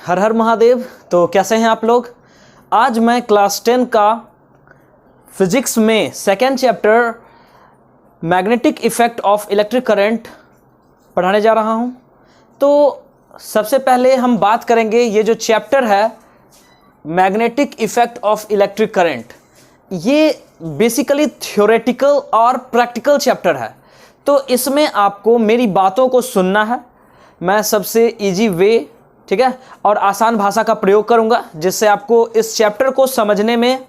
हर हर महादेव। तो कैसे हैं आप लोग। आज मैं क्लास 10 का फिजिक्स में second chapter magnetic effect of electric current पढ़ाने जा रहा हूं। तो सबसे पहले हम बात करेंगे, ये जो चैप्टर है magnetic effect of electric current, ये बेसिकली थ्योरेटिकल और प्रैक्टिकल चैप्टर है। तो इसमें आपको मेरी बातों को सुनना है। मैं सबसे इजी वे, ठीक है, और आसान भाषा का प्रयोग करूंगा, जिससे आपको इस चैप्टर को समझने में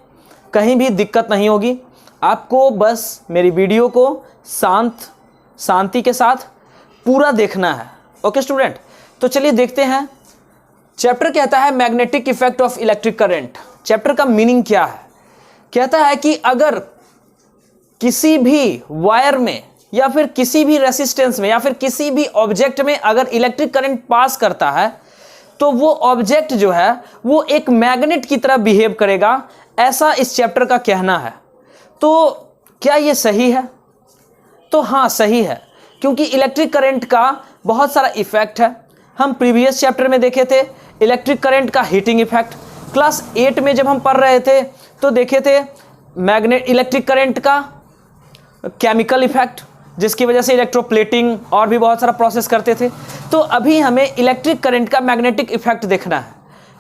कहीं भी दिक्कत नहीं होगी। आपको बस मेरी वीडियो को शांति के साथ पूरा देखना है। ओके स्टूडेंट, तो चलिए देखते हैं। चैप्टर कहता है magnetic effect of electric current. Chapter का मीनिंग क्या है? कहता है कि अगर किसी भी वायर में या फिर किसी भी रेसिस्टेंस में या फिर किसी भी ऑब्जेक्ट में अगर इलेक्ट्रिक करंट पास करता है तो वो ऑब्जेक्ट जो है वो एक मैग्नेट की तरह बिहेव करेगा, ऐसा इस चैप्टर का कहना है। तो क्या ये सही है? तो हाँ, सही है, क्योंकि इलेक्ट्रिक करंट का बहुत सारा इफेक्ट है। हम प्रीवियस चैप्टर में देखे थे इलेक्ट्रिक करंट का हीटिंग इफेक्ट। क्लास 8 में जब हम पढ़ रहे थे तो देखे थे इलेक्ट्रिक करंट का केमिकल इफेक्ट, जिसकी वजह से इलेक्ट्रोप्लेटिंग और भी बहुत सारा प्रोसेस करते थे। तो अभी हमें इलेक्ट्रिक करंट का मैग्नेटिक इफेक्ट देखना है।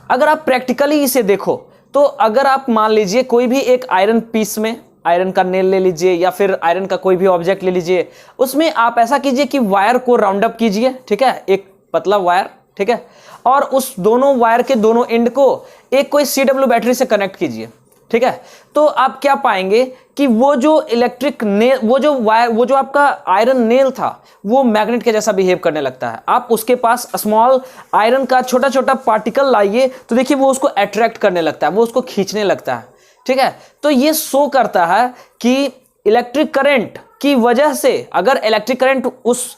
अगर आप प्रैक्टिकली इसे देखो तो अगर आप मान लीजिए कोई भी एक आयरन पीस में आयरन का नेल ले लीजिए या फिर आयरन का कोई भी ऑब्जेक्ट ले लीजिए, उसमें आप ऐसा कीजिए कि वायर को राउंड अप कीजिए, ठीक है, एक पतला वायर, ठीक है, और उस दोनों वायर के दोनों एंड को एक कोई CW बैटरी से कनेक्ट कीजिए, ठीक है। तो आप क्या पाएंगे कि वो जो इलेक्ट्रिक नेल, वो जो वायर, वो जो आपका आयरन नेल था वो मैग्नेट के जैसा बिहेव करने लगता है। आप उसके पास स्मॉल आयरन का छोटा छोटा पार्टिकल लाइए तो देखिए वो उसको अट्रैक्ट करने लगता है, वो उसको खींचने लगता है, ठीक है। तो ये शो करता है कि इलेक्ट्रिक करंट की वजह से, अगर इलेक्ट्रिक करंट उस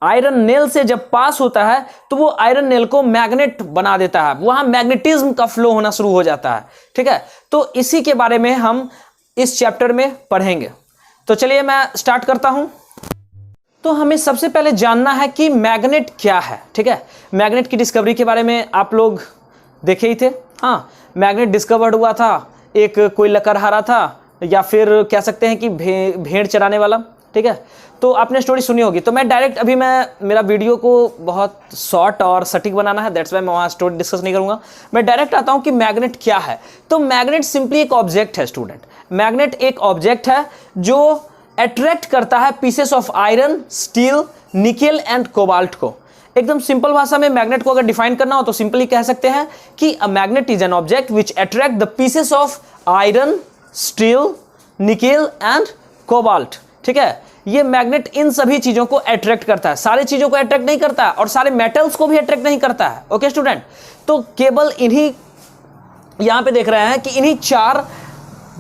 आयरन नेल से जब पास होता है तो वो आयरन नेल को मैग्नेट बना देता है, वहां मैग्नेटिज्म का फ्लो होना शुरू हो जाता है, ठीक है। तो इसी के बारे में हम इस चैप्टर में पढ़ेंगे। तो चलिए मैं स्टार्ट करता हूं। तो हमें सबसे पहले जानना है कि मैग्नेट क्या है, ठीक है। मैग्नेट की डिस्कवरी के बारे में आप लोग देखे ही थे। हाँ, मैग्नेट डिस्कवर्ड हुआ था, एक कोई लकड़हारा था, या फिर कह सकते हैं कि भेड़ चराने वाला, ठीक है। तो आपने स्टोरी सुनी होगी। तो मैं डायरेक्ट अभी मेरा वीडियो को बहुत शॉर्ट और सटीक बनाना है, दैट्स वाई मैं वहाँ स्टोरी डिस्कस नहीं करूँगा। मैं डायरेक्ट आता हूँ कि मैग्नेट क्या है। तो मैग्नेट सिंपली एक ऑब्जेक्ट है स्टूडेंट। मैग्नेट एक ऑब्जेक्ट है जो अट्रैक्ट करता है pieces of iron, steel, nickel and cobalt को। एकदम सिंपल भाषा में मैग्नेट को अगर डिफाइन करना हो तो सिंपली कह सकते हैं कि a magnet is an object which attract the pieces of iron, steel, nickel and cobalt, ठीक है। ये मैग्नेट इन सभी चीजों को अट्रैक्ट करता है, सारी चीजों को अट्रैक्ट नहीं करता है और सारे मेटल्स को भी अट्रैक्ट नहीं करता है। ओके स्टूडेंट, तो केवल इन्हीं, यहां पे देख रहे हैं कि इन्हीं 4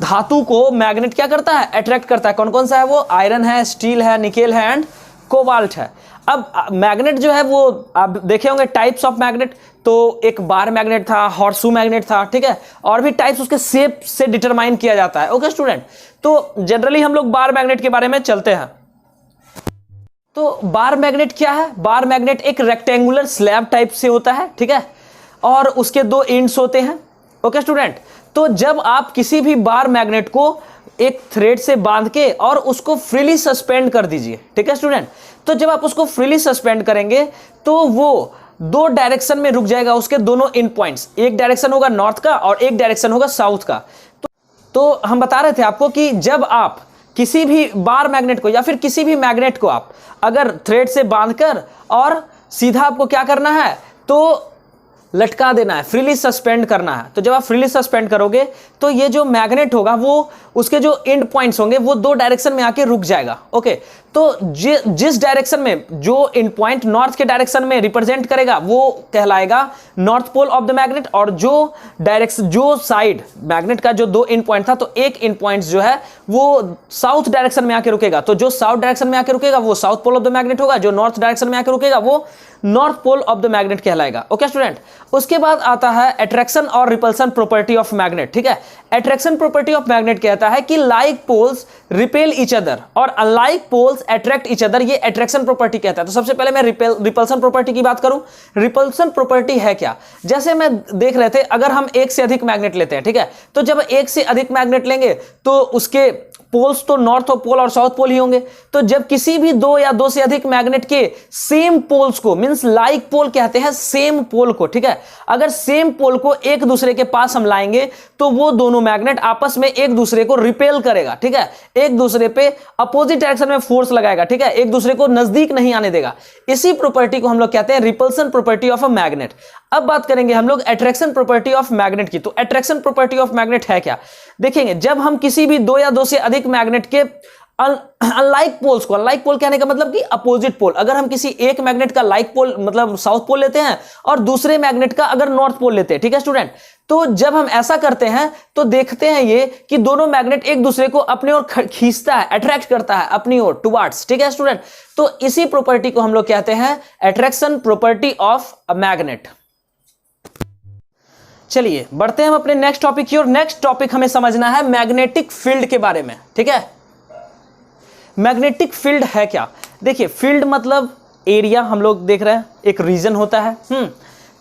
धातु को मैग्नेट क्या करता है, अट्रैक्ट करता है। कौन कौन सा है वो? आयरन है, स्टील है, निकेल है एंड कोबाल्ट है। अब मैग्नेट जो है वो आप देखे होंगे टाइप्स ऑफ मैग्नेट। तो एक बार मैग्नेट था, हॉर्सू मैग्नेट था, ठीक है, और भी टाइप्स उसके शेप से डिटरमाइन किया जाता है। ओके स्टूडेंट, तो जनरली हम लोग बार मैग्नेट के बारे में चलते हैं। तो बार मैग्नेट क्या है? बार मैग्नेट एक रेक्टेंगुलर स्लैब टाइप से होता है, ठीक है, और उसके 2 एंड्स होते हैं। ओके स्टूडेंट, तो जब आप किसी भी बार मैग्नेट को एक थ्रेड से बांध के और उसको फ्रीली सस्पेंड कर दीजिए, ठीक है स्टूडेंट, तो जब आप उसको फ्रीली सस्पेंड करेंगे तो वो 2 डायरेक्शन में रुक जाएगा। उसके दोनों एंड पॉइंट्स, एक डायरेक्शन होगा नॉर्थ का और एक डायरेक्शन होगा साउथ का। तो हम बता रहे थे आपको कि जब आप किसी भी बार मैग्नेट को या फिर किसी भी मैग्नेट को आप अगर थ्रेड से बांधकर और सीधा आपको क्या करना है, तो लटका देना है, फ्रीली सस्पेंड करना है। तो जब आप फ्रीली सस्पेंड करोगे तो ये जो मैग्नेट होगा वो उसके जो एंड पॉइंट्स होंगे वो 2 डायरेक्शन में आके रुक जाएगा। ओके, तो जिस डायरेक्शन में जो एंड पॉइंट नॉर्थ के डायरेक्शन में रिप्रेजेंट करेगा वो कहलाएगा north pole of the magnet, और जो साइड मैग्नेट का जो 2 एंड पॉइंट था तो एक एंड पॉइंट जो है वो साउथ डायरेक्शन में आके रुकेगा। तो जो साउथ डायरेक्शन में आके रुकेगा वो south pole of the magnet होगा, जो नॉर्थ डायरेक्शन में आके रुकेगा वो north pole of the magnet कहलाएगा। ओके स्टूडेंट, उसके बाद आता है अट्रैक्शन और रिपल्सन प्रॉपर्टी ऑफ मैग्नेट। ठीक है, अट्रैक्शन प्रॉपर्टी ऑफ मैग्नेट कहता है कि like poles repel each other और unlike poles attract each other, ये अट्रैक्शन प्रॉपर्टी कहता है। तो सबसे पहले मैं रिपल्सन प्रॉपर्टी की बात करूं। रिपल्सन प्रॉपर्टी है क्या, जैसे मैं देख रहे थे, अगर हम एक से अधिक मैग्नेट लेते हैं, ठीक है, तो जब एक से अधिक मैग्नेट लेंगे तो उसके पोल्स तो नॉर्थ पोल और साउथ पोल ही होंगे। तो जब किसी भी दो या दो से अधिक मैग्नेट के सेम पोल्स को, मींस लाइक पोल कहते हैं सेम पोल को, ठीक है, अगर सेम पोल को एक दूसरे के पास हम लाएंगे तो वो दोनों मैग्नेट आपस में एक दूसरे को रिपेल करेगा। ठीक है, एक दूसरे पे अपोजिट डायरेक्शन में फोर्स लगाएगा। ठीक है, एक दूसरे को नजदीक नहीं आने देगा। इसी प्रॉपर्टी को हम लोग कहते हैं repulsion property of a magnet. अब बात करेंगे हम लोग अट्रैक्शन प्रॉपर्टी ऑफ मैग्नेट की। तो अट्रैक्शन प्रॉपर्टी ऑफ मैग्नेट है क्या, देखेंगे, जब हम किसी भी दो या दो से अधिक मैग्नेट के अनलाइक पोल्स को, अनलाइक पोल कहने का मतलब कि अपोजिट पोल, अगर हम किसी एक मैग्नेट का लाइक पोल मतलब साउथ पोल लेते हैं और दूसरे मैग्नेट का अगर नॉर्थ पोल लेते हैं, ठीक है स्टूडेंट, तो जब हम ऐसा करते हैं तो देखते हैं ये कि दोनों मैग्नेट एक दूसरे को अपनी ओर खींचता है, अट्रैक्ट करता है अपनी ओर टुवर्ड्स। ठीक है स्टूडेंट, तो इसी प्रॉपर्टी को हम लोग कहते हैं attraction property of a magnet. चलिए बढ़ते हैं हम अपने नेक्स्ट टॉपिक की ओर। नेक्स्ट टॉपिक हमें समझना है मैग्नेटिक फील्ड के बारे में। ठीक है, मैग्नेटिक फील्ड है क्या, देखिए फील्ड मतलब एरिया, हम लोग देख रहे हैं एक रीजन होता है।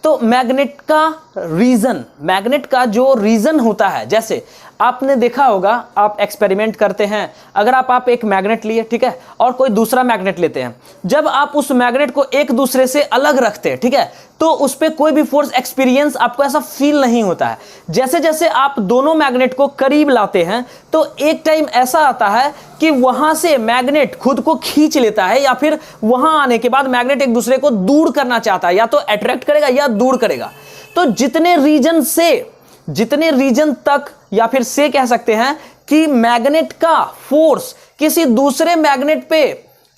तो मैग्नेट का रीजन, मैग्नेट का जो रीजन होता है, जैसे आपने देखा होगा, आप एक्सपेरिमेंट करते हैं, अगर आप एक मैग्नेट लिए, ठीक है, और कोई दूसरा मैग्नेट लेते हैं, जब आप उस मैग्नेट को एक दूसरे से अलग रखते हैं, ठीक है, तो उस पर कोई भी फोर्स एक्सपीरियंस आपको ऐसा फील नहीं होता है। जैसे जैसे आप दोनों मैग्नेट को करीब लाते हैं तो एक टाइम ऐसा आता है कि वहां से मैग्नेट खुद को खींच लेता है, या फिर वहां आने के बाद मैग्नेट एक दूसरे को दूर करना चाहता है, या तो अट्रैक्ट करेगा या दूर करेगा। तो जितने रीजन तक, या फिर से कह सकते हैं कि मैग्नेट का फोर्स किसी दूसरे मैग्नेट पे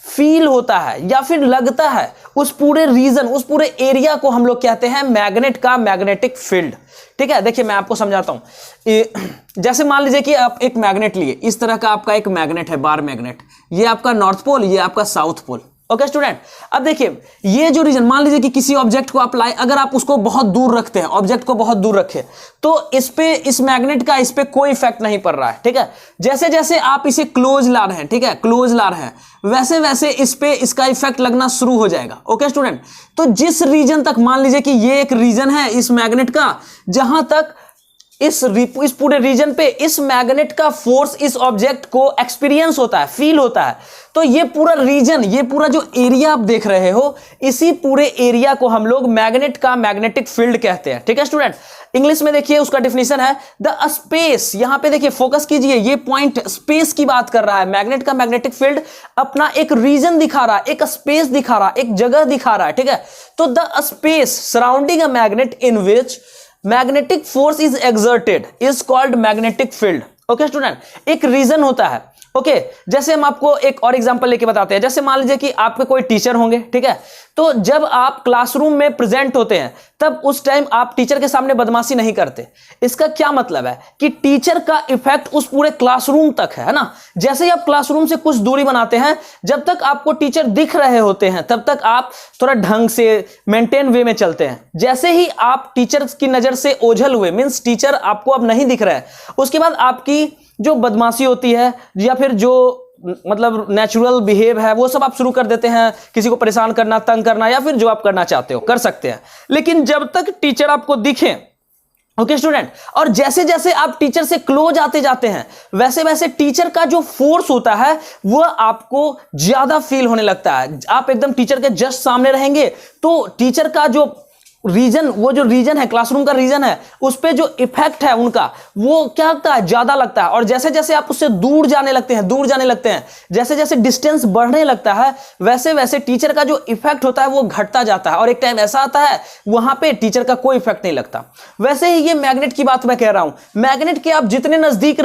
फील होता है या फिर लगता है, उस पूरे रीजन, उस पूरे एरिया को हम लोग कहते हैं मैग्नेट का मैग्नेटिक फील्ड। ठीक है, देखिए मैं आपको समझाता हूं। जैसे मान लीजिए कि आप एक मैग्नेट लिए, इस तरह का आपका एक मैग्नेट है, बार मैग्नेट, ये आपका नॉर्थ पोल, ये आपका साउथ पोल। ओके स्टूडेंट, अब देखिए ये जो रीजन, मान लीजिए कि किसी ऑब्जेक्ट को आप लाए, अगर आप उसको बहुत दूर रखते हैं, ऑब्जेक्ट को बहुत दूर रखे, तो इस पे, इस मैग्नेट का इस पे कोई इफेक्ट नहीं पड़ रहा है। ठीक है, जैसे जैसे आप इसे क्लोज ला रहे हैं, ठीक है, क्लोज ला रहे हैं, वैसे वैसे इस पे इसका इफेक्ट लगना शुरू हो जाएगा। ओके स्टूडेंट, तो जिस रीजन तक, मान लीजिए कि ये एक रीजन है इस मैग्नेट का, जहां तक इस पूरे रीजन पे इस मैग्नेट का फोर्स इस ऑब्जेक्ट को एक्सपीरियंस होता है, फील होता है, तो ये पूरा रीजन, ये पूरा जो एरिया आप देख रहे हो, इसी पूरे एरिया को हम लोग मैग्नेट का मैग्नेटिक फील्ड कहते हैं। ठीक है स्टूडेंट, इंग्लिश में देखिए उसका डेफिनेशन है द स्पेस, यहां पे देखिए फोकस कीजिए, ये पॉइंट स्पेस की बात कर रहा है। मैग्नेट का मैग्नेटिक फील्ड अपना एक रीजन दिखा रहा है, एक स्पेस दिखा रहा है, एक जगह दिखा रहा है। ठीक है, तो the space surrounding a magnet in which magnetic force is exerted is called magnetic field. Okay student, एक रीजन होता है। ओके, जैसे हम आपको एक और एग्जांपल लेके बताते हैं। जैसे मान लीजिए कि आपके कोई टीचर होंगे, ठीक है, तो जब आप क्लासरूम में प्रेजेंट होते हैं तब उस टाइम आप टीचर के सामने बदमाशी नहीं करते। इसका क्या मतलब है कि टीचर का इफेक्ट उस पूरे क्लासरूम तक है ना। जैसे ही आप क्लासरूम से कुछ दूरी बनाते हैं, जब तक आपको टीचर दिख रहे होते हैं तब तक आप थोड़ा ढंग से मेंटेन वे में चलते हैं। जैसे ही आप टीचर की नजर से ओझल हुए, मींस टीचर आपको अब नहीं दिख रहा है, उसके बाद आपकी जो बदमाशी होती है या फिर जो मतलब नेचुरल बिहेव है, वो सब आप शुरू कर देते हैं, किसी को परेशान करना, तंग करना, या फिर जो आप करना चाहते हो कर सकते हैं। लेकिन जब तक टीचर आपको दिखे, ओके स्टूडेंट, और जैसे जैसे आप टीचर से क्लोज आते जाते हैं, वैसे वैसे टीचर का जो फोर्स होता है वो आपको ज्यादा फील होने लगता है। आप एकदम टीचर के जस्ट सामने रहेंगे तो टीचर का जो रीजन, वो जो रीजन है, क्लासरूम का रीजन है, उस पे जो इफेक्ट है उनका, वो क्या लगता है, ज्यादा लगता है। और जैसे जैसे आप उससे दूर जाने लगते हैं, जैसे जैसे डिस्टेंस बढ़ने लगता है, वैसे वैसे टीचर का जो इफेक्ट होता है वो घटता जाता है, और एक टाइम ऐसा आता है वहां पे टीचर का कोई इफेक्ट नहीं लगता। वैसे ही ये मैग्नेट की बात मैं कह रहा हूं। मैग्नेट के आप जितने नजदीक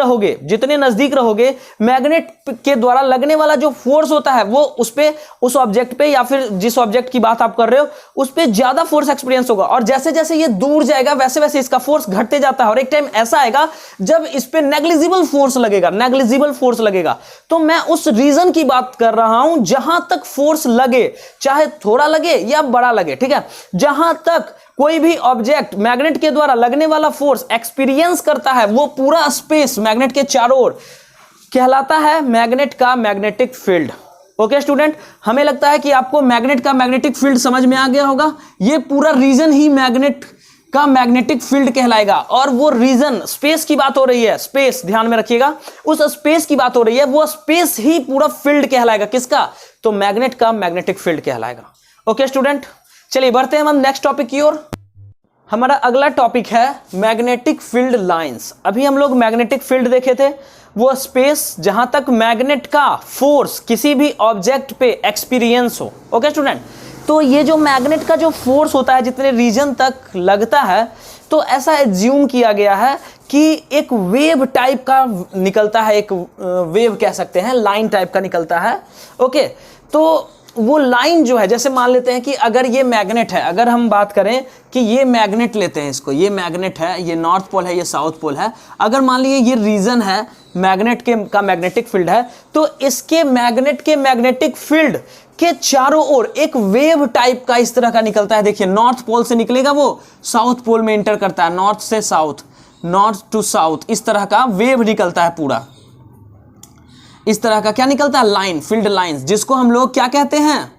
रहोगे, मैग्नेट के द्वारा लगने वाला जो फोर्स होता है वो उस ऑब्जेक्ट पे, या फिर जिस ऑब्जेक्ट की बात आप कर रहे हो उस पे ज्यादा फोर्स एक्सपीरियंस एक्सपीरियंस होगा, और जैसे जैसे ये दूर जाएगा वैसे वैसे इसका फोर्स घटते जाता है, और एक टाइम ऐसा आएगा जब इस पे नेग्लिजिबल फोर्स लगेगा, नेग्लिजिबल फोर्स लगेगा। तो मैं उस रीजन की बात कर रहा हूं जहां तक फोर्स लगे, चाहे थोड़ा लगे या बड़ा लगे, ठीक है, जहां तक कोई भी ऑब्जेक्ट मैग्नेट के द्वारा लगने वाला फोर्स एक्सपीरियंस करता है, वो पूरा स्पेस मैग्नेट के चारों ओर कहलाता है मैग्नेट का मैग्नेटिक फील्ड। ओके स्टूडेंट, हमें लगता है कि आपको मैग्नेट का मैग्नेटिक फील्ड समझ में आ गया होगा। ये पूरा रीजन ही मैग्नेट का मैग्नेटिक फील्ड कहलाएगा, और वो रीजन, स्पेस की बात हो रही है, स्पेस ध्यान में रखिएगा, उस स्पेस की बात हो रही है, वो स्पेस ही पूरा फील्ड कहलाएगा। किसका? तो मैग्नेट का मैग्नेटिक फील्ड कहलाएगा। ओके स्टूडेंट, चलिए बढ़ते हैं हम नेक्स्ट टॉपिक की ओर। हमारा अगला टॉपिक है मैग्नेटिक फील्ड लाइंस। अभी हम लोग मैग्नेटिक फील्ड देखे थे, वो स्पेस जहां तक मैग्नेट का फोर्स किसी भी ऑब्जेक्ट पे एक्सपीरियंस हो। ओके स्टूडेंट, तो ये जो मैग्नेट का जो फोर्स होता है जितने रीजन तक लगता है, तो ऐसा एज्यूम किया गया है कि एक वेव टाइप का निकलता है, एक वेव कह सकते हैं, लाइन टाइप का निकलता है। ओके, तो वो लाइन जो है, जैसे मान लेते हैं कि अगर ये मैग्नेट है, अगर हम बात करें कि ये मैग्नेट लेते हैं इसको, ये मैग्नेट है, ये नॉर्थ पोल है, ये साउथ पोल है, अगर मान लीजिए ये रीजन है मैग्नेट का मैग्नेटिक फील्ड है, तो इसके मैग्नेट के मैग्नेटिक फील्ड के चारों ओर एक वेव टाइप का इस तरह का निकलता है। देखिए, नॉर्थ पोल से निकलेगा, वो साउथ पोल में इंटर करता है, नॉर्थ से साउथ, नॉर्थ टू साउथ, इस तरह का वेव निकलता है पूरा। इस तरह का क्या निकलता है? लाइन, फील्ड लाइंस, जिसको हम लोग क्या कहते हैं?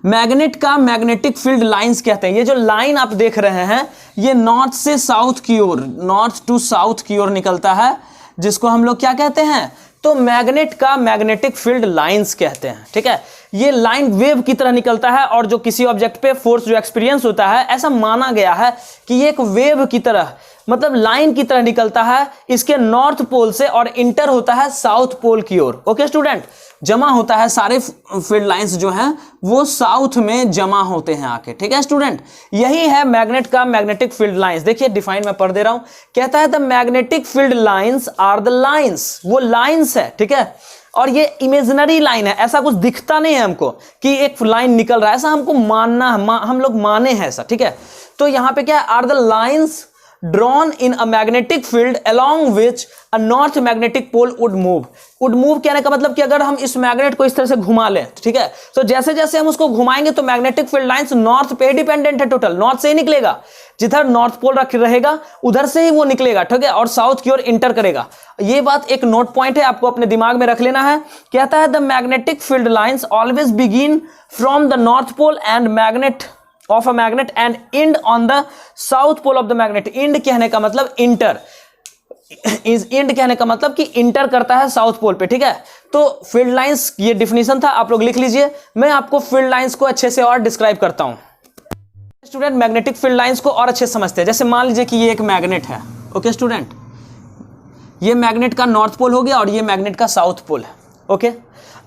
मैग्नेट का मैग्नेटिक फील्ड लाइंस कहते हैं। ये जो लाइन आप देख रहे हैं, ये नॉर्थ से साउथ की ओर, नॉर्थ टू साउथ की ओर निकलता है, जिसको हम लोग क्या कहते हैं? तो मैग्नेट का मैग्नेटिक फील्ड लाइंस कहते हैं। ठीक है, ये लाइन वेव की तरह निकलता है, और जो किसी ऑब्जेक्ट पे फोर्स जो एक्सपीरियंस होता है, ऐसा माना गया है कि ये एक वेव की तरह, मतलब लाइन की तरह निकलता है इसके नॉर्थ पोल से, और इंटर होता है साउथ पोल की ओर। ओके स्टूडेंट, जमा होता है, सारे फील्ड लाइंस जो हैं वो साउथ में जमा होते हैं आके। ठीक है स्टूडेंट, यही है मैग्नेट का मैग्नेटिक फील्ड लाइंस। देखिए डिफाइन मैं पढ़ दे रहा हूं, कहता है the magnetic field lines are the lines, वो लाइंस है। ठीक है, और ये इमेजिनरी लाइन है, ऐसा कुछ दिखता नहीं है हमको कि एक लाइन निकल रहा है, ऐसा हमको मानना है, हम लोग माने हैं ऐसा। ठीक है, तो यहां पे क्या है? Are the lines drawn in a magnetic field along which a north magnetic pole would move। would move कहने का मतलब कि अगर हम इस मैग्नेट को इस तरह से घुमा लें, ठीक है, तो जैसे जैसे हम उसको घुमाएंगे तो मैग्नेटिक फील्ड लाइंस नॉर्थ पे डिपेंडेंट है, टोटल नॉर्थ से ही निकलेगा, जिधर नॉर्थ पोल रहेगा उधर से ही वो निकलेगा। ठीक है, और साउथ की ओर इंटर करेगा। ये बात एक नोट पॉइंट है, आपको अपने दिमाग में रख लेना है। कहता है the magnetic field lines always begin from the north pole end magnet of a magnet and end on the south pole of the magnet। end कहने का मतलब इंटर, इज end कहने का मतलब कि इंटर करता है साउथ पोल पे। ठीक है, तो फील्ड लाइंस, ये डिफिनीशन था, आप लोग लिख लीजिए। मैं आपको फील्ड लाइंस को अच्छे से और डिस्क्राइब करता हूं। स्टूडेंट, मैग्नेटिक फील्ड लाइंस को और अच्छे समझते हैं। जैसे मान लीजिए कि ये एक मैग्नेट है। ओके स्टूडेंट, ये मैग्नेट का नॉर्थ पोल हो गया और ये मैग्नेट का साउथ पोल है। ओके,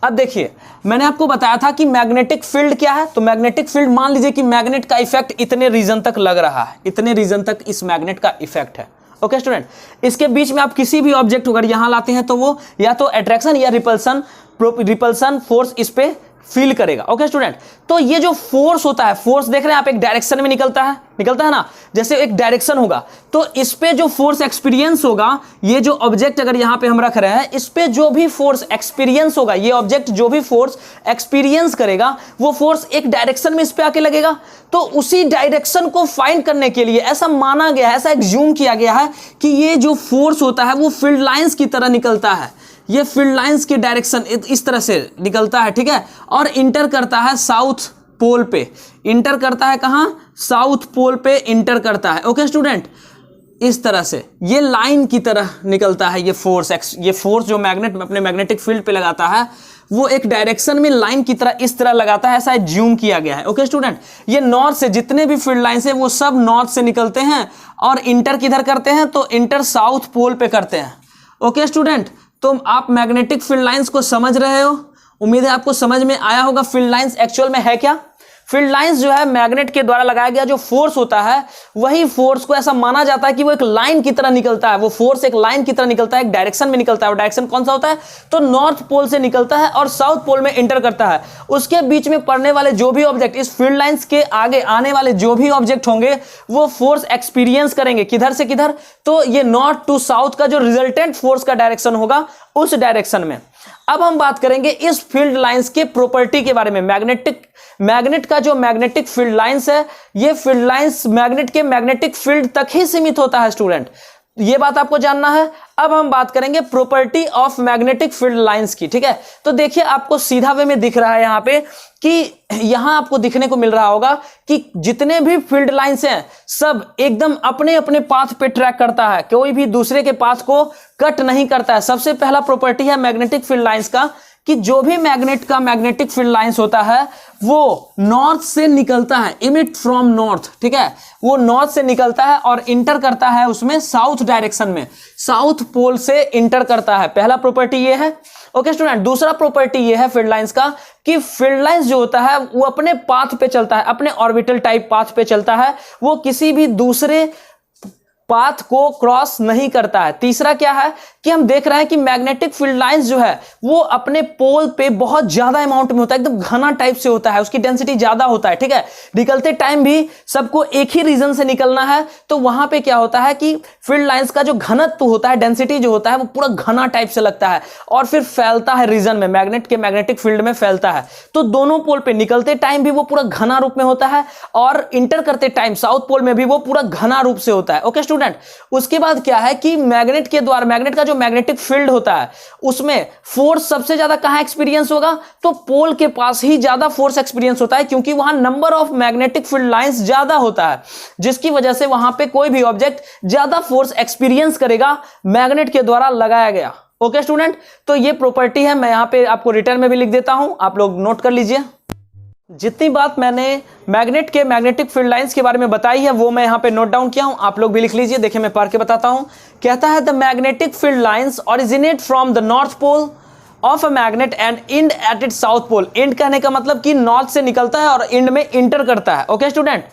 अब देखिए मैंने आपको बताया था कि मैग्नेटिक फील्ड क्या है। तो मैग्नेटिक फील्ड, मान लीजिए कि मैग्नेट का इफेक्ट इतने रीजन तक लग रहा है, इतने रीजन तक इस मैग्नेट का इफेक्ट है। ओके स्टूडेंट, इसके बीच में आप किसी भी ऑब्जेक्ट अगर यहां लाते हैं तो वो या तो अट्रैक्शन या रिपल्सन फोर्स इस पे फील करेगा। ओके स्टूडेंट, तो ये जो फोर्स होता है, फोर्स देख रहे हैं आप, एक डायरेक्शन में निकलता है ना, जैसे एक डायरेक्शन होगा, तो इस पे जो फोर्स एक्सपीरियंस होगा, ये जो ऑब्जेक्ट अगर यहां पे हम रख रहे हैं, इस पे जो भी फोर्स एक्सपीरियंस होगा, ये ऑब्जेक्ट जो भी फोर्स एक्सपीरियंस करेगा, वो फोर्स एक डायरेक्शन में इस पे आके लगेगा। तो उसी डायरेक्शन को फाइंड करने के लिए ऐसा माना गया है, ऐसा एज्यूम किया गया है कि ये जो फोर्स होता है वो फील्ड लाइंस की तरह निकलता है। ये फील्ड लाइंस की डायरेक्शन इस तरह से निकलता है। ठीक है, और इंटर करता है साउथ पोल पे, इंटर करता है कहां? साउथ पोल पे इंटर करता है। ओके स्टूडेंट, इस तरह से ये लाइन की तरह निकलता है। ये फोर्स जो मैग्नेट अपने मैग्नेटिक फील्ड पे लगाता है, वो एक डायरेक्शन में लाइन की तरह इस तरह लगाता है, ऐसा एज्यूम किया गया है। ओके स्टूडेंट, ये नॉर्थ से जितने भी फील्ड लाइंस है वो सब नॉर्थ से निकलते हैं और इंटर किधर करते हैं? तो इंटर साउथ पोल पे करते हैं। ओके स्टूडेंट, तो आप मैग्नेटिक फील्ड लाइंस को समझ रहे हो, उम्मीद है आपको समझ में आया होगा फील्ड लाइंस एक्चुअल में है क्या। फील्ड लाइंस जो है मैग्नेट के द्वारा लगाया गया जो फोर्स होता है, वही फोर्स को ऐसा माना जाता है कि वो एक लाइन की तरह निकलता है, वो फोर्स एक लाइन की तरह निकलता है, एक डायरेक्शन में निकलता है। वो डायरेक्शन कौन सा होता है? तो नॉर्थ पोल से निकलता है और साउथ पोल में इंटर करता है। उसके बीच में पड़ने वाले जो भी ऑब्जेक्ट, इस फील्ड लाइंस के आगे आने वाले जो भी ऑब्जेक्ट होंगे वो फोर्स एक्सपीरियंस करेंगे। किधर से किधर? तो ये नॉर्थ टू साउथ का जो रिजल्टेंट फोर्स का डायरेक्शन होगा उस डायरेक्शन में। अब हम बात करेंगे इस फील्ड लाइंस के प्रॉपर्टी के बारे में। मैग्नेट का जो मैग्नेटिक फील्ड लाइंस है, ये फील्ड लाइंस मैग्नेट के मैग्नेटिक फील्ड तक ही सीमित होता है स्टूडेंट, ये बात आपको जानना है। अब हम बात करेंगे property of magnetic field lines की, ठीक है। तो देखिए आपको सीधा वे में दिख रहा है यहां पे कि यहां आपको दिखने को मिल रहा होगा कि जितने भी फील्ड लाइंस हैं सब एकदम अपने अपने पाथ पे ट्रैक करता है, कोई भी दूसरे के पाथ को कट नहीं करता है। सबसे पहला प्रॉपर्टी है मैग्नेटिक फील्ड लाइंस का कि जो भी मैग्नेट का मैग्नेटिक फील्ड लाइंस होता है वो नॉर्थ से निकलता है, इमिट फ्रॉम नॉर्थ, ठीक है। वो नॉर्थ से निकलता है और इंटर करता है उसमें साउथ डायरेक्शन में, साउथ पोल से इंटर करता है। पहला प्रॉपर्टी ये है, ओके स्टूडेंट। दूसरा प्रॉपर्टी ये है फील्ड लाइंस का कि फील्ड लाइंस जो होता है वो अपने पाथ पे चलता है, अपने ऑर्बिटल टाइप पाथ पे चलता है, वो किसी भी दूसरे पाथ को क्रॉस नहीं करता है। तीसरा क्या है कि हम देख रहे हैं कि मैग्नेटिक फील्ड लाइंस जो है वो अपने पोल पे बहुत ज्यादा अमाउंट में होता है, एकदम घना टाइप से होता है, उसकी डेंसिटी ज्यादा होता है, ठीक है। निकलते टाइम भी सबको एक ही रीजन से निकलना है, तो वहां पे क्या होता है कि फील्ड लाइंस का जो घनत्व होता है, डेंसिटी जो होता है वो पूरा घना टाइप से लगता है और फिर फैलता है रीजन में, मैग्नेट के मैग्नेटिक फील्ड में फैलता है। तो दोनों पोल पे निकलते टाइम भी वो पूरा घना रूप में होता है और इंटर करते टाइम साउथ पोल में भी वो पूरा घना रूप से होता है, ओके स्टूडेंट। उसके बाद क्या है कि मैग्नेट के द्वारा, मैग्नेट का जो मैग्नेटिक फील्ड होता है उसमें फोर्स सबसे ज्यादा कहां एक्सपीरियंस होगा? तो पोल के पास ही ज्यादा फोर्स एक्सपीरियंस होता है, क्योंकि वहां number of magnetic field lines ज्यादा होता है, जिसकी वजह से वहां पे कोई भी ऑब्जेक्ट ज्यादा फोर्स एक्सपीरियंस करेगा मैग्नेट के द्वारा लगाया गया, ओके स्टूडेंट। तो ये प्रॉपर्टी है, मैं यहां पे आपको रिटर्न में भी लिख देता हूं, आप लोग नोट कर लीजिए। जितनी बात मैंने मैग्नेट के मैग्नेटिक फील्ड लाइंस के बारे में बताई है वो मैं यहां पे नोट डाउन किया हूं, आप लोग भी लिख लीजिए। देखिए मैं पढ़ के बताता हूं। कहता है the magnetic field lines originate from the north pole of a magnet and end at its south pole. End कहने का मतलब कि नॉर्थ से निकलता है और इंड में इंटर करता है, ओके स्टूडेंट।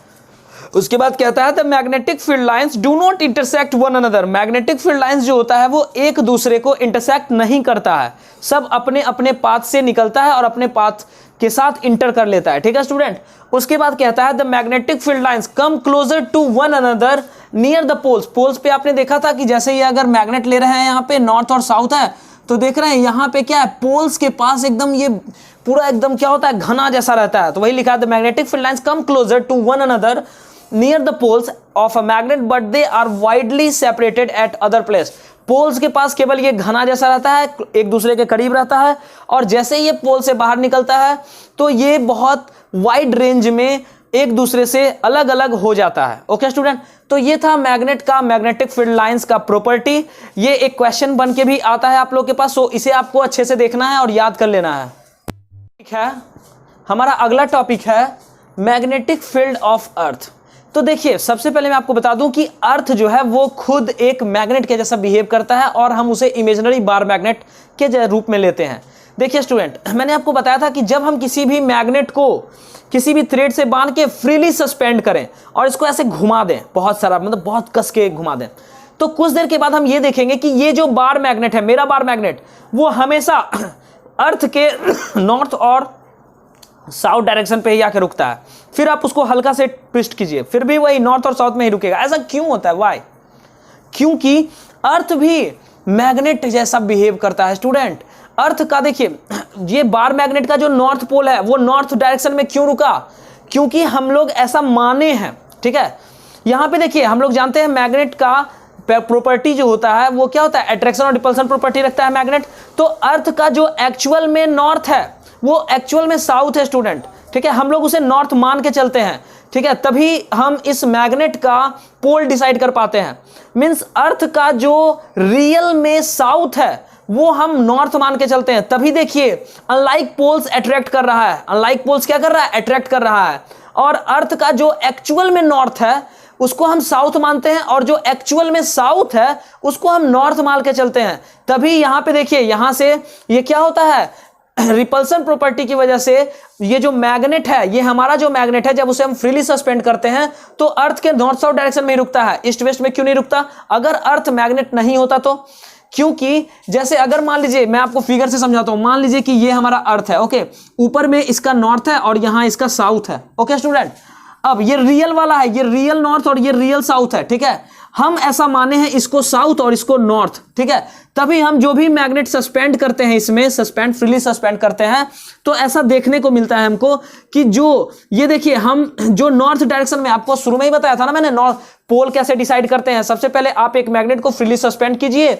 उसके बाद कहता है the magnetic field lines do not intersect one another. Magnetic field lines जो होता है वो एक दूसरे को इंटरसेक्ट नहीं करता है, सब अपने अपने पाथ से निकलता है और अपने पाथ के साथ इंटर कर लेता है, ठीक है स्टूडेंट। उसके बाद कहता है the magnetic field lines come closer to one another near the poles. Poles पे आपने देखा था कि जैसे ये अगर मैग्नेट ले रहे हैं यहाँ पे नॉर्थ और साउथ है, तो देख रहे हैं यहाँ पे क्या है, पोल्स के पास एकदम ये पूरा एकदम क्या होता है, घना जैसा रहता है। तो वही लिखा है the magnetic field lines come closer to one another near the poles of a magnet but they are widely separated at other place। Poles के पास केवल ये घना जैसा रहता है, एक दूसरे के करीब रहता है, और जैसे ये पोल से बाहर निकलता है तो ये बहुत वाइड रेंज में एक दूसरे से अलग अलग हो जाता है, ओके स्टूडेंट। तो ये था मैग्नेट का मैग्नेटिक फील्ड लाइंस का प्रॉपर्टी। ये एक क्वेश्चन बन के भी आता है आप लोग के पास, सो इसे आपको अच्छे से देखना है और याद कर लेना है, ठीक है। हमारा अगला टॉपिक है मैग्नेटिक फील्ड ऑफ अर्थ। तो देखिए सबसे पहले मैं आपको बता दूं कि अर्थ जो है वो खुद एक मैग्नेट के जैसा बिहेव करता है और हम उसे इमेजिनरी बार मैग्नेट के रूप में लेते हैं। देखिए स्टूडेंट, मैंने आपको बताया था कि जब हम किसी भी मैग्नेट को किसी भी थ्रेड से बांध के फ्रीली सस्पेंड करें और इसको ऐसे घुमा दें, बहुत सारा मतलब बहुत कस के घुमा दें, तो कुछ देर के बाद हम ये देखेंगे कि ये जो बार मैग्नेट है, मेरा बार मैग्नेट, वो हमेशा अर्थ के नॉर्थ और साउथ डायरेक्शन पे ही आके रुकता है। फिर आप उसको हल्का से ट्विस्ट कीजिए, फिर भी वही नॉर्थ और साउथ में ही रुकेगा। ऐसा क्यों होता है? व्हाई? क्योंकि अर्थ भी मैग्नेट जैसा बिहेव करता है स्टूडेंट। अर्थ का देखिए, ये बार मैग्नेट का जो नॉर्थ पोल है वो नॉर्थ डायरेक्शन में क्यों रुका? क्योंकि हम लोग ऐसा माने हैं, ठीक है। यहां पे देखिए हम लोग जानते हैं मैग्नेट का प्रॉपर्टी जो होता है वो क्या होता है, अट्रैक्शन और रिपल्सन प्रॉपर्टी रखता है मैग्नेट। तो अर्थ का जो एक्चुअल में नॉर्थ है वो एक्चुअल में साउथ है स्टूडेंट, ठीक है। हम लोग उसे नॉर्थ मान के चलते हैं, ठीक है, तभी हम इस मैग्नेट का पोल डिसाइड कर पाते हैं। मींस अर्थ का जो रियल में साउथ है वो हम नॉर्थ मान के चलते हैं, तभी देखिए अनलाइक पोल्स अट्रैक्ट कर रहा है, अनलाइक पोल्स क्या कर रहा है, अट्रैक्ट कर रहा है। और अर्थ का जो एक्चुअल में नॉर्थ है उसको हम साउथ मानते हैं और जो एक्चुअल में साउथ है उसको हम नॉर्थ मान के चलते हैं। तभी यहां पे देखिए, यहां से ये क्या होता है, रिपल्सन प्रॉपर्टी की वजह से ये जो मैग्नेट है, ये हमारा जो मैग्नेट है, जब उसे हम फ्रीली सस्पेंड करते हैं तो अर्थ के नॉर्थ साउथ डायरेक्शन में ही रुकता है, ईस्ट वेस्ट में क्यों नहीं रुकता? अगर अर्थ मैग्नेट नहीं होता तो, क्योंकि जैसे अगर मान लीजिए, मैं आपको फिगर से समझाता हूं, मान लीजिए कि ये हमारा अर्थ है, ओके, ऊपर में इसका नॉर्थ है और यहां इसका साउथ है, ओके स्टूडेंट। अब ये रियल वाला है, ये रियल नॉर्थ और ये रियल साउथ है, ठीक है। हम ऐसा माने हैं इसको साउथ और इसको नॉर्थ, ठीक है। तभी हम जो भी मैग्नेट सस्पेंड करते हैं, इसमें सस्पेंड, फ्रीली सस्पेंड करते हैं, तो ऐसा देखने को मिलता है हमको कि जो ये देखिए, हम जो नॉर्थ डायरेक्शन में, आपको शुरू में ही बताया था ना मैंने, नॉर्थ पोल कैसे डिसाइड करते हैं। सबसे पहले आप एक मैग्नेट को फ्रीली सस्पेंड कीजिए,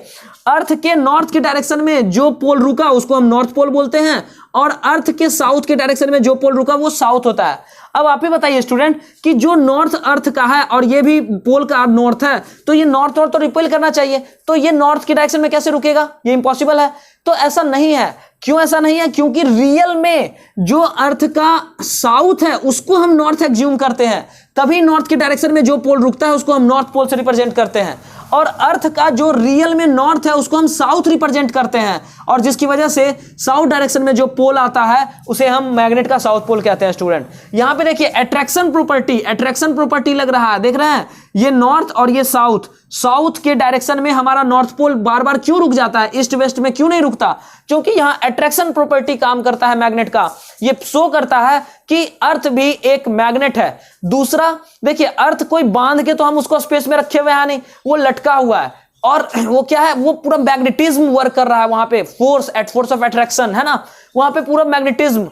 अर्थ के नॉर्थ के डायरेक्शन में जो पोल रुका उसको हम नॉर्थ पोल बोलते हैं, और अर्थ के साउथ के डायरेक्शन में जो पोल रुका वो साउथ होता है। अब आप ही बताइए स्टूडेंट कि जो नॉर्थ अर्थ का है और ये भी पोल का नॉर्थ है, तो ये नॉर्थ नॉर्थ तो रिपेल करना चाहिए, तो ये नॉर्थ की डायरेक्शन में कैसे रुकेगा? ये इंपॉसिबल है। तो ऐसा नहीं है। क्यों ऐसा नहीं है? क्योंकि रियल में जो अर्थ का साउथ है उसको हम नॉर्थ एज्यूम करते हैं, तभी नॉर्थ के डायरेक्शन में जो पोल रुकता है उसको हम नॉर्थ पोल से रिप्रेजेंट करते हैं, और अर्थ का जो रियल में नॉर्थ है उसको हम साउथ रिप्रेजेंट करते हैं, और जिसकी वजह से साउथ डायरेक्शन में जो पोल आता है उसे हम मैग्नेट का साउथ पोल कहते हैं स्टूडेंट। यहां पे देखिए अट्रैक्शन प्रॉपर्टी लग रहा है, देख रहे हैं, ये नॉर्थ और ये साउथ, साउथ के डायरेक्शन में हमारा नॉर्थ पोल बार बार क्यों रुक जाता है, ईस्ट वेस्ट में क्यों नहीं रुकता? क्योंकि यहां अट्रैक्शन प्रॉपर्टी काम करता है मैग्नेट का, ये शो करता है कि अर्थ भी एक मैग्नेट है। दूसरा देखिए, अर्थ कोई बांध के तो हम उसको स्पेस में रखे हुए हैं नहीं, वो लटका हुआ है, और वो क्या है, वो पूरा मैग्नेटिज्म वर्क कर रहा है वहां पे, फोर्स ऑफ अट्रैक्शन है ना, वहां पे पूरा मैग्नेटिज्म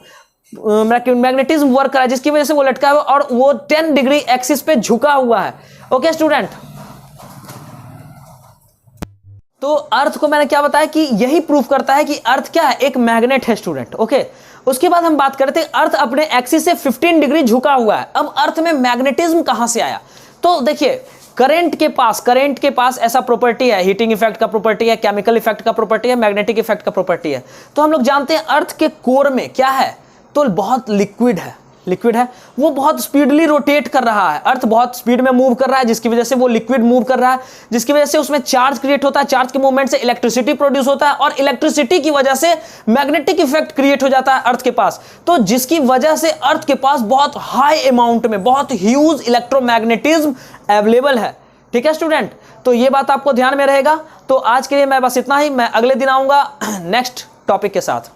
वर्क कर रहा है, जिसकी वजह से वो लटका हुआ और वो 10 डिग्री एक्सिस पे झुका हुआ है। ओके स्टूडेंट, तो अर्थ को मैंने क्या बताया कि यही प्रूफ करता है कि अर्थ क्या है, एक मैग्नेट है स्टूडेंट। ओके, उसके बाद हम बात करते हैं अर्थ अपने एक्सिस से 15 डिग्री झुका हुआ है। अब अर्थ में मैग्नेटिज्म कहां से आया? तो देखिए, करंट के पास ऐसा प्रॉपर्टी है, हीटिंग इफेक्ट का प्रॉपर्टी है, केमिकल इफेक्ट का प्रॉपर्टी है, मैग्नेटिक इफेक्ट का प्रॉपर्टी है। तो हम लोग जानते हैं अर्थ के कोर में क्या है, तो बहुत लिक्विड है, वो बहुत स्पीडली रोटेट कर रहा है, अर्थ बहुत स्पीड में मूव कर रहा है, जिसकी वजह से वो लिक्विड मूव कर रहा है, जिसकी वजह से उसमें चार्ज क्रिएट होता है, चार्ज के मूवमेंट से इलेक्ट्रिसिटी प्रोड्यूस होता है, और इलेक्ट्रिसिटी की वजह से मैग्नेटिक इफेक्ट क्रिएट हो जाता है अर्थ के पास, तो जिसकी वजह से अर्थ के पास बहुत हाई अमाउंट में, बहुत ह्यूज इलेक्ट्रोमैग्नेटिज्म अवेलेबल है। ठीक है स्टूडेंट, तो ये बात आपको ध्यान में रहेगा। तो आज के लिए मैं बस इतना ही, मैं अगले दिन आऊंगा नेक्स्ट टॉपिक के साथ।